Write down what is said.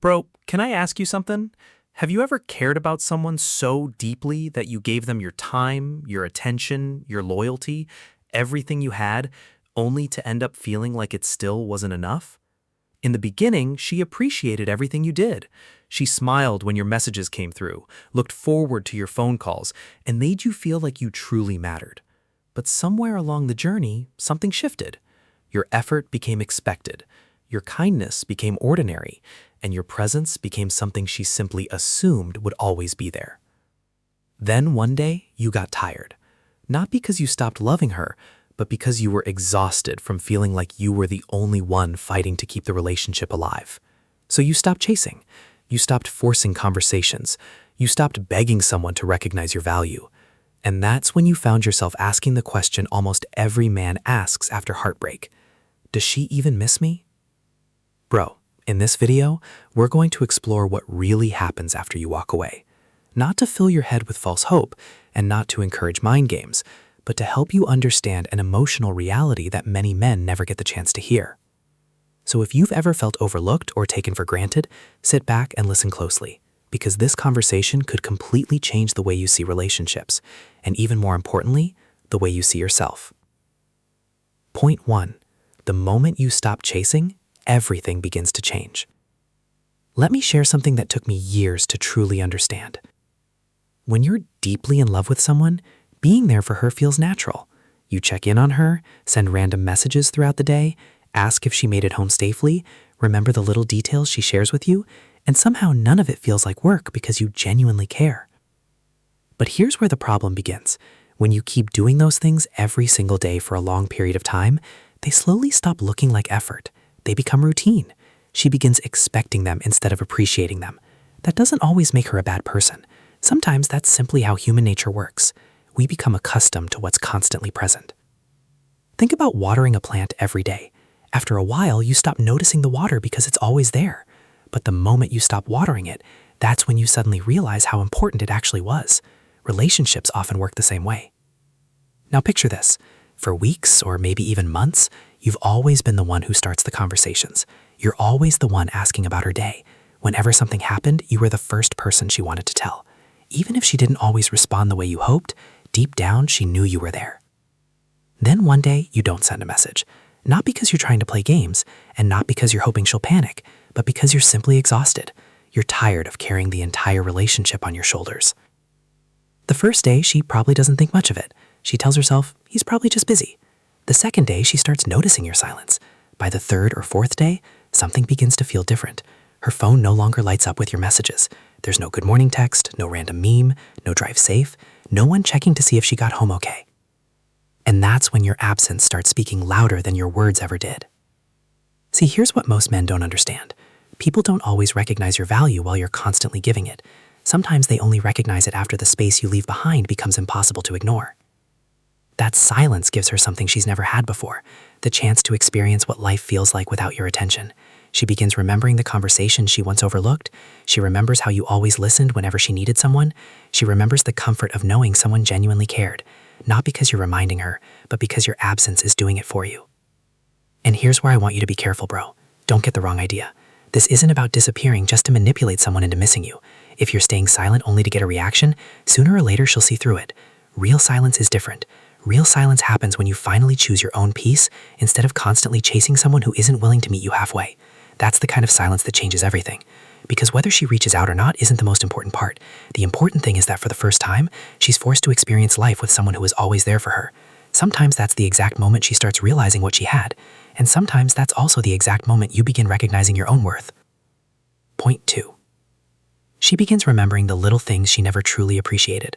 Bro, can I ask you something? Have you ever cared about someone so deeply that you gave them your time, your attention, your loyalty, everything you had, only to end up feeling like it still wasn't enough? In the beginning, she appreciated everything you did. She smiled when your messages came through, looked forward to your phone calls, and made you feel like you truly mattered. But somewhere along the journey, something shifted. Your effort became expected. Your kindness became ordinary, and your presence became something she simply assumed would always be there. Then one day, you got tired. Not because you stopped loving her, but because you were exhausted from feeling like you were the only one fighting to keep the relationship alive. So you stopped chasing. You stopped forcing conversations. You stopped begging someone to recognize your value. And that's when you found yourself asking the question almost every man asks after heartbreak. Does she even miss me? Bro, in this video, we're going to explore what really happens after you walk away. Not to fill your head with false hope, and not to encourage mind games, but to help you understand an emotional reality that many men never get the chance to hear. So if you've ever felt overlooked or taken for granted, sit back and listen closely, because this conversation could completely change the way you see relationships, and even more importantly, the way you see yourself. Point 1. The moment you stop chasing, everything begins to change. Let me share something that took me years to truly understand. When you're deeply in love with someone, being there for her feels natural. You check in on her, send random messages throughout the day, ask if she made it home safely, remember the little details she shares with you, and somehow none of it feels like work because you genuinely care. But here's where the problem begins. When you keep doing those things every single day for a long period of time, they slowly stop looking like effort. They become routine. She begins expecting them instead of appreciating them. That doesn't always make her a bad person. Sometimes that's simply how human nature works. We become accustomed to what's constantly present. Think about watering a plant every day. After a while, you stop noticing the water because it's always there. But the moment you stop watering it, that's when you suddenly realize how important it actually was. Relationships often work the same way. Now picture this. For weeks or maybe even months, you've always been the one who starts the conversations. You're always the one asking about her day. Whenever something happened, you were the first person she wanted to tell. Even if she didn't always respond the way you hoped, deep down she knew you were there. Then one day, you don't send a message. Not because you're trying to play games, and not because you're hoping she'll panic, but because you're simply exhausted. You're tired of carrying the entire relationship on your shoulders. The first day, she probably doesn't think much of it. She tells herself, he's probably just busy. The second day, she starts noticing your silence. By the third or fourth day, something begins to feel different. Her phone no longer lights up with your messages. There's no good morning text, no random meme, no drive safe, no one checking to see if she got home okay. And that's when your absence starts speaking louder than your words ever did. See, here's what most men don't understand. People don't always recognize your value while you're constantly giving it. Sometimes they only recognize it after the space you leave behind becomes impossible to ignore. That silence gives her something she's never had before, the chance to experience what life feels like without your attention. She begins remembering the conversation she once overlooked. She remembers how you always listened whenever she needed someone. She remembers the comfort of knowing someone genuinely cared, not because you're reminding her, but because your absence is doing it for you. And here's where I want you to be careful, bro. Don't get the wrong idea. This isn't about disappearing just to manipulate someone into missing you. If you're staying silent only to get a reaction, sooner or later she'll see through it. Real silence is different. Real silence happens when you finally choose your own peace instead of constantly chasing someone who isn't willing to meet you halfway. That's the kind of silence that changes everything. Because whether she reaches out or not isn't the most important part. The important thing is that for the first time, she's forced to experience life with someone who is always there for her. Sometimes that's the exact moment she starts realizing what she had, and sometimes that's also the exact moment you begin recognizing your own worth. Point 2. She begins remembering the little things she never truly appreciated.